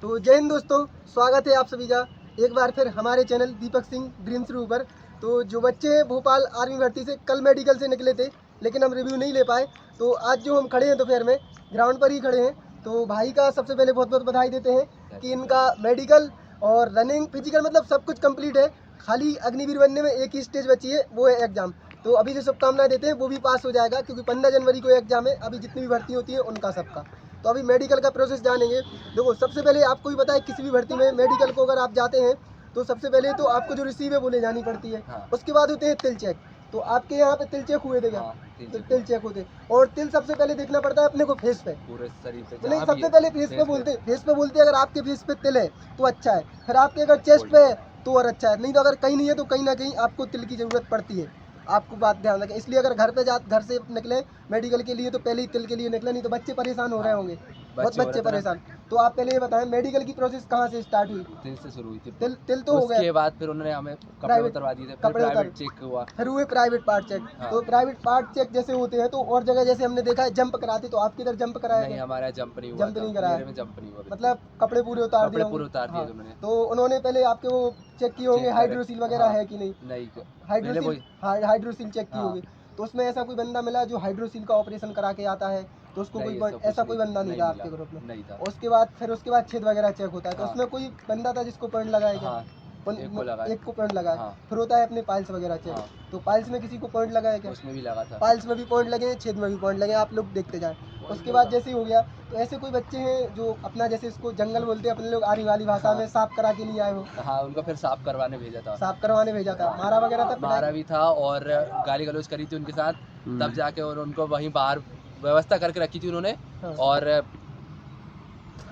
तो जय हिंद दोस्तों, स्वागत है आप सभी का एक बार फिर हमारे channel Deepak Singh dreams room पर। तो जो बच्चे हैं भोपाल आर्मी भर्ती से कल मेडिकल से निकले थे, लेकिन हम रिव्यू नहीं ले पाए। तो आज जो हम खड़े हैं दोपहर में ग्राउंड पर ही खड़े हैं। तो भाई का सबसे पहले बहुत बहुत बधाई देते हैं कि इनका मेडिकल और रनिंग फिजिकल मतलब सब कुछ कंप्लीट है। खाली अग्निवीर बनने में एक ही स्टेज बची है, वो है एग्ज़ाम। तो अभी जो शुभकामनाएं देते हैं वो भी पास हो जाएगा, क्योंकि 15 जनवरी को एग्जाम है। अभी जितनी भी भर्ती होती है उनका सबका। तो अभी मेडिकल का प्रोसेस जानेंगे। देखो, सबसे पहले आपको भी पता है किसी भी भर्ती में मेडिकल को अगर आप जाते हैं तो सबसे पहले तो आपको जो रिसीव है वो ले जानी पड़ती है। हाँ। उसके बाद होते हैं तिल चेक। तो आपके यहाँ पे तिल चेक हुए थे क्या? हाँ, तो तिल चेक होते हैं। और तिल सबसे पहले देखना पड़ता है अपने को फेस पे, पूरे शरीर पे। नहीं सबसे पहले फेस पे बोलते हैं। फेस पे बोलते हैं, अगर आपके फेस पे तिल है तो अच्छा है, फिर आपके अगर चेस्ट पे है तो और अच्छा है, नहीं तो अगर कहीं नहीं है तो कहीं ना कहीं आपको तिल की ज़रूरत पड़ती है। आपको बात ध्यान रखें। इसलिए अगर घर से निकले मेडिकल के लिए तो पहले ही तिल के लिए निकले, नहीं तो बच्चे परेशान हो रहे होंगे, बहुत बच्चे परेशान। तो आप पहले ये बताएं मेडिकल की प्रोसेस कहाँ से स्टार्ट हुई? तिल से शुरू हुई थी। तिल तो हो गया। उसके बाद फिर उन्होंने हमें कपड़े उतरवा दिए थे, फिर प्राइवेट चेक हुआ, फिर हुए प्राइवेट पार्ट चेक। हाँ। तो प्राइवेट पार्ट चेक जैसे होते हैं तो और जगह जैसे हमने देखा है जंप कराते, तो आपके इधर जंप कराया नहीं, गया? हमारा जंप नहीं हुआ, जंप नहीं कराया, मेरे में जंप नहीं हुआ, मतलब कपड़े पूरे उतार दिए होंगे। पूरे उतार दिए हाँ। उन्होंने। तो उन्होंने पहले आपके वो चेक किए होंगे हाइड्रोसील वगैरह हाँ। है कि नहीं? नहीं, हाइड्रोसील चेक की हाँ। होगी। तो उसमें ऐसा कोई बंदा मिला जो हाइड्रोसील का ऑपरेशन करा के आता है? तो उसको कोई ऐसा कोई बंदा नहीं था आपके ग्रुप में? नहीं था। उसके बाद छेद वगैरह चेक होता है। तो हाँ। उसमें कोई बंदा था जिसको पॉइंट लगाया गया? हाँ, एक को पॉइंट लगा। हाँ। फिर होता है अपने पाइल्स वगैरह चेक। हाँ। तो पाइल्स में किसी को पॉइंट लगाया क्या? उसमें भी लगा था। पाइल्स में भी पॉइंट लगे, छेद में भी पॉइंट लगे, आप लोग देखते जाएं। उसके बाद जैसे ही हो गया तो ऐसे कोई बच्चे हैं जो अपना, जैसे इसको जंगल बोलते हैं अपने लोग आरी वाली भाषा में, साफ करा के लिए आए हो? हाँ, उनको फिर साफ करवाने भेजा था। साफ करवाने भेजा था। मारा वगैरह था? मारा भी था और गाली गलौज करी थी उनके साथ, तब जाके और उनको वहीं बाहर व्यवस्था करके रखी थी उन्होंने। हाँ। और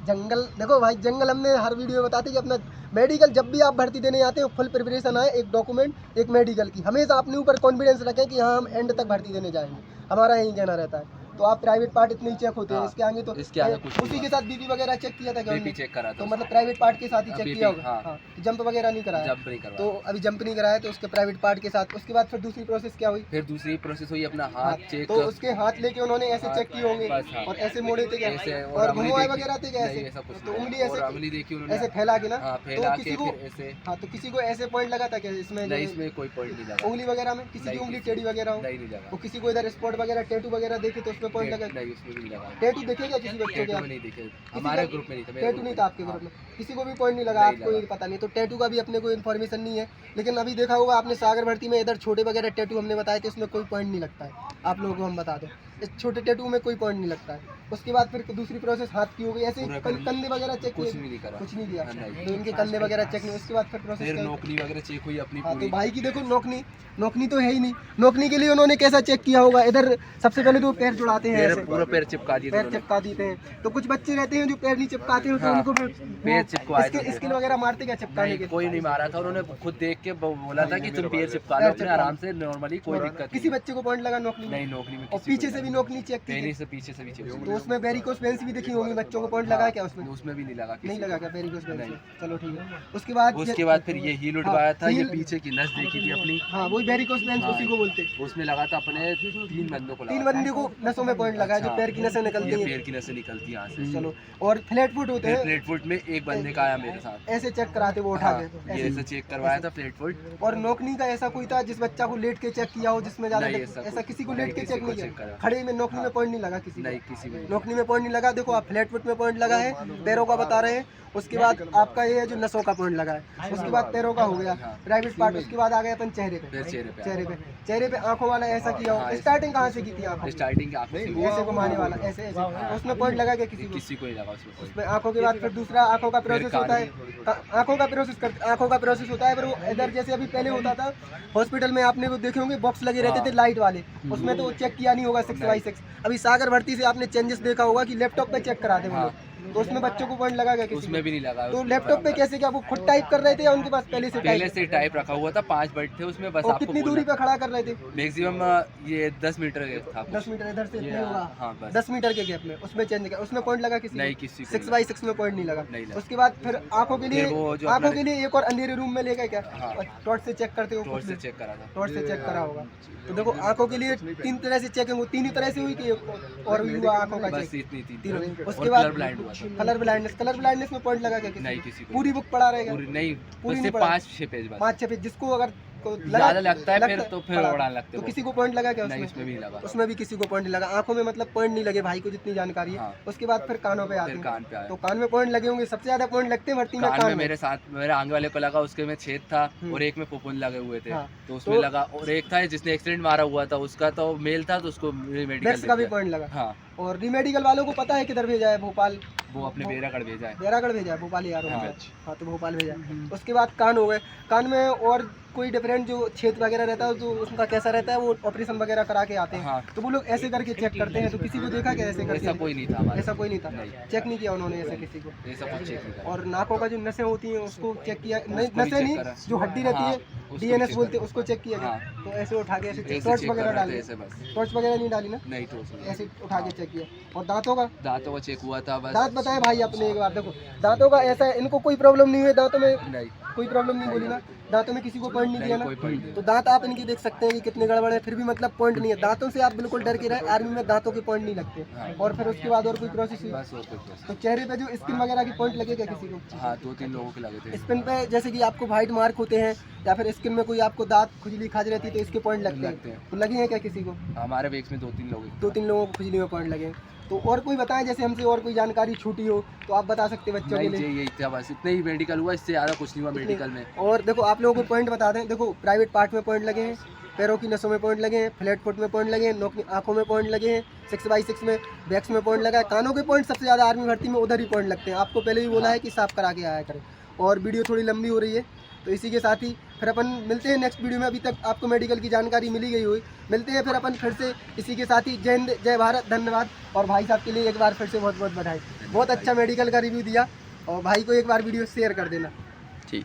जंगल, देखो भाई, जंगल हमने हर वीडियो में बताते कि अपना मेडिकल जब भी आप भर्ती देने आते हो फुल प्रिपरेशन आए, एक डॉक्यूमेंट एक मेडिकल की, हमेशा अपने ऊपर कॉन्फिडेंस रखें कि हाँ हम एंड तक भर्ती देने जाएंगे। हमारा यही कहना रहता है। तो आप प्राइवेट पार्ट इतने ही चेक होते हैं, हाँ, इसके आगे तो इसके आगे कुछ उसी के साथ बीपी वगैरह चेक किया था क्या? बीपी चेक करा था। तो मतलब प्राइवेट पार्ट के साथ ही चेक BP, किया होगा। हाँ। हाँ। जंप वगैरह नहीं कराया? जंप नहीं करवाया। तो अभी जंप नहीं कराया, तो उसके प्राइवेट पार्ट के साथ। उसके बाद फिर दूसरी प्रोसेस क्या हुई? फिर दूसरी प्रोसेस हुई अपना हाथ चेक। तो उसके हाथ लेके उन्होंने ऐसे चेक किए होंगे बस, हाँ। और ऐसे मोड़े थे क्या? ऐसे और घुमाए वगैरह थे क्या? नहीं, ऐसे ऐसा कुछ तो नहीं। उंगली और ऐसे उंगली देखी उन्होंने, ऐसे फैला के ना? हाँ, फैला तो के किसी को, फिर ऐसे। हाँ, तो किसी को ऐसे पॉइंट लगा था क्या इसमें? नहीं, इसमें कोई पॉइंट नहीं लगा। उंगली वगैरह में किसी की नहीं, उंगली किसी- टेढ़ी वगैरह हो? नहीं लगा। तो किसी को इधर स्पॉट वगैरह टैटू वगैरह देखे तो उसमें पॉइंट लगा? नहीं, उसमें भी नहीं लगा। टैटू देखेगा किसी बच्चे टैटू के? में नहीं देखे, हमारे ग्रुप में नहीं था। टैटू नहीं था आपके ग्रुप में, किसी को भी पॉइंट नहीं लगा? आपको ये पता नहीं, तो टैटू का भी अपने को इन्फॉर्मेशन नहीं है। लेकिन अभी देखा होगा आपने सागर भर्ती में इधर छोटे वगैरह टैटू हमने बताए थे, उसमें कोई पॉइंट नहीं लगता है। आप लोगों को हम बता दें, इस छोटे टैटू में कोई पॉइंट नहीं लगता है। उसके बाद फिर दूसरी प्रोसेस हाथ की हो गई। ऐसे कंधे वगैरह चेक कुछ किए? भी नहीं करा। कुछ नहीं दिया। नहीं। तो इनके कंधे वगैरह चेक नहीं। उसके बाद फिर प्रोसेस फिर क्या? नौकरी वगैरह चेक हुई अपनी हाँ, तो पूरी। भाई की देखो नौकनी तो है ही नहीं। नौकनी के लिए उन्होंने कैसा चेक किया होगा? इधर सबसे पहले तो पैर जुड़ाते हैं, ऐसे पूरा पैर चिपका दिए थे पैर उन्होंने। चिपका देते हैं। तो कुछ बच्चे रहते हैं जो पैर नहीं चिपकाते हो, तो हाँ, उनको पैर चिपकवाए थे। स्किन वगैरह मारते क्या चिपकाने नहीं, के? कोई नहीं मारा था, उन्होंने खुद देख के बोला था कि तुम पैर चिपका लो अपने आराम से, नॉर्मली, कोई दिक्कत किसी नहीं। बच्चे को पॉइंट लगा नौकरी में? नहीं, नौकरी में और किसी पीछे को से भी नहीं नौकरी चेक लगा। की? पहले से पीछे से भी चेक तो उसमें वेरिकोस वेन्स भी दिखी होंगी बच्चों को, पॉइंट लगा क्या उसमें? उसमें भी नहीं लगा किसी नहीं को। लगा क्या वेरिकोस वेन्स नहीं। में? चलो ठीक है। उसके बाद फिर ये हील उठवाया था, ये हील- पीछे की नस देखी थी अपनी, हाँ, वही वेरिकोस वेन्स हाँ। उसी को बोलते। उसमें लगा था अपने 3 बंदों को लगा तीन था। बंदे को नसों में पॉइंट लगा है, जो हाँ। पैर की नसें निकलती ये हैं। पैर की नसें निकलती यहाँ से। चलो, और फ्लैट फुट होते फिर हैं, प्लेट फुट में एक बंदे का आया मेरे साथ। ऐसे चेक कराते वो उठा हाँ, के ये ऐसे चेक करवाया था प्लेट फुट। और नौकनी का ऐसा कोई था जिस बच्चा को लेट के चेक किया हो जिसमें ज्यादा नहीं, ऐसा किसी को नहीं, लेट के किसी चेक को नहीं चेक किया? करा। खड़े में नौकनी में हाँ। पॉइंट नहीं लगा किसी नहीं, किसी में नौकनी में पॉइंट नहीं लगा। देखो, आप फ्लैट फुट में पॉइंट लगा है, पैरों का बता रहे हैं। उसके बाद आपका ये है जो नसों का पॉइंट लगा है। उसके बाद पैरों का हो गया, प्राइवेट पार्ट। उसके बाद आ गए अपन चेहरे पे। चेहरे पे आंखों वाला ऐसा किया हो। स्टार्टिंग कहाँ से की थी आंखों? स्टार्टिंग आंखों से। ऐसे घुमाने वाला, ऐसे ऐसे। उसमें पॉइंट लगा क्या किसी को? किसी को नहीं लगा उसमें। उसमें आंखों के बाद फिर दूसरा आंखों का प्रोसेस होता है। आंखों का प्रोसेस होता है। फिर वो इधर जैसे अभी पहले होता था हॉस्पिटल में, आपने वो देखे होंगे बॉक्स लगे रहते थे लाइट वाले, उसमें तो चेक किया नहीं होगा 6x6। अभी सागर भर्ती से आपने चेंजेस देखा होगा कि लैपटॉप पे चेक कराते हैं, तो उसमें बच्चों को पॉइंट लगा गया किसी उसमें भी नहीं लगा। तो लैपटॉप पे कैसे, क्या वो खुद टाइप कर रहे थे या उनके पास पहले से टाइप रखा हुआ था, 5 बट थे उसमें, बस और आपको कितनी दूरी पे खड़ा कर रहे थे? मैक्सिमम ये 10 मीटर था। 10 मीटर इधर से ये, नहीं होगा। हाँ, बस। 10 मीटर के गैप में उसमें चेंज किया। उसमें पॉइंट लगा किसी नहीं, किसी को 6x6 में पॉइंट नहीं लगा। नहीं लगा। उसके बाद फिर आंखों के लिए फिर वो जो आंखों अपना- के लिए एक और अंधेरे रूम में ले गए क्या? हाँ। टॉर्च से चेक करते हो? टॉर्च से चेक करा था। टॉर्च से चेक करा होगा। तो देखो, आंखों के लिए 3 तरह से चेकिंग, 3 ही तरह से हुई कि और भी हुआ आंखों का बस चेक? इतनी थी। तीनों। और उसके बाद कलर ब्लाइंड हुआ था। कलर ब्लाइंडनेस में पॉइंट लगा क्या किसी नहीं को? किसी को पूरी बुक पढ़ा रहेगा? पूरी नहीं, पूरी उससे नहीं पढ़ा। 5-6 पेज बस। 5-6 पेज जिसको अगर को ज़्यादा लगता है फिर तो फिर पढ़ा। उड़ान लगते तो वो। किसी को पॉइंट लगा क्या नहीं, उसमें? उसमें भी नहीं लगा। उसमें भी किसी को पॉइंट नहीं लगा। आंखों में मतलब पॉइंट नहीं लगे भाई को जितनी जानकारी है। हाँ। उसके बाद फिर कानों पे आते फिर हैं। कान पे आया। तो कान में पॉइंट लगे होंगे, सबसे ज्यादा पॉइंट लगते हैं भर्ती में कान कान में में। मेरे साथ मेरे आगे वाले को लगा, उसके में छेद था हम्म। और एक में फुफुंद लगे हुए थे। हाँ। तो उसमें तो- लगा, और एक था जिसने एक्सीडेंट मारा हुआ था, उसका तो मेल था तो उसको मेडिकल बेक्स का भी पॉइंट लगा। हाँ, और रीमेडिकल वालों को पता है किधर भेजा है? भोपाल, वो अपने बेरागढ़ भेजा है। बैरागढ़ भेजा है, भोपाल यारों हाँ। में। हाँ तो भोपाल भेजा है। उसके बाद कान हो गए। कान में और कोई डिफरेंट जो छेद वगैरह रहता है तो उसका कैसा रहता है? वो ऑपरेशन वगैरह करा के आते हैं। हाँ। तो वो लोग ऐसे करके चेक करते हैं। तो किसी को देखा क्या ऐसे ऐसा करके? कोई नहीं था हमारे। ऐसा कोई नहीं था, नहीं। चेक नहीं किया उन्होंने ऐसा किसी को। ऐसा कुछ चेक नहीं करा। और नाकों का जो नसें होती हैं उसको चेक किया? नहीं, उसको भी नसें चेक नहीं, करा। जो हड्डी रहती हाँ, है उसको भी डीएनएस चेक बोलते हैं, करा। उसको चेक किया गया। हाँ। तो ऐसे उठा के ऐसे ऐसे टॉर्च चेक वगैरह कर रहे डाली? थे ऐसे बस। टॉर्च वगैरह नहीं डाली ना? नहीं तो उसमें ऐसे उठा के चेक किया। और दांतों का? दांतों का चेक हुआ था बस। दांत बताए भाई आपने एक बार। देखो दांतों का ऐसा है, इनको कोई प्रॉब्लम नहीं हुई दांतों में? नहीं, कोई प्रॉब्लम नहीं बोली ना? दांतों में किसी को पॉइंट नहीं दिया ना? कोई पॉइंट नहीं। तो दांत आप इनकी देख सकते हैं कि कितने गड़बड़ है, फिर भी मतलब पॉइंट नहीं है। दांतों से आप बिल्कुल डर के रहे, आर्मी में दांतों के पॉइंट नहीं लगते। हाँ। और फिर उसके बाद और कोई प्रोसेस हुई? बस और कोई प्रोसेस। तो चेहरे पे जो स्किन वगैरह की पॉइंट लगे क्या किसी को? हाँ, 2-3 लोगों के लगे थे। स्किन पे जैसे कि आपको वाइट मार्क होते हैं या फिर स्किन में कोई आपको दांत खुजली खाज रहती है तो इसके पॉइंट लगते लगते हैं। हैं। तो लगे हैं क्या किसी को? हमारे बेक्स में 2-3 लोग 2-3 लोगों को खुजली में पॉइंट लगे हैं। तो और कोई बताएं, जैसे हमसे और कोई जानकारी छूटी हो तो आप बता सकते हैं बच्चों के नहीं लिए। जी, यही था बस, इतने ही मेडिकल हुआ, इससे ज़्यादा कुछ नहीं हुआ मेडिकल में। और देखो आप लोगों को पॉइंट बता दें। देखो प्राइवेट पार्ट में पॉइंट लगे हैं, पैरों की नसों में पॉइंट लगे हैं, फ्लैट फुट में पॉइंट लगे हैं, नोक आंखों में पॉइंट लगे हैं, 6x6 में बैक्स में पॉइंट लगा है। कानों के पॉइंट सबसे ज़्यादा आर्मी भर्ती में उधर ही पॉइंट लगते हैं। आपको पहले भी बोला है कि साफ करा के आया करें। और वीडियो थोड़ी लंबी हो रही है तो इसी के साथ ही फिर अपन मिलते हैं नेक्स्ट वीडियो में। अभी तक आपको मेडिकल की जानकारी मिली गई हुई, मिलते हैं फिर अपन फिर से इसी के साथ ही। जय हिंद, जय भारत, धन्यवाद। और भाई साहब के लिए एक बार फिर से बहुत बहुत बधाई। बहुत अच्छा मेडिकल का रिव्यू दिया और भाई को एक बार वीडियो शेयर कर देना। ठीक।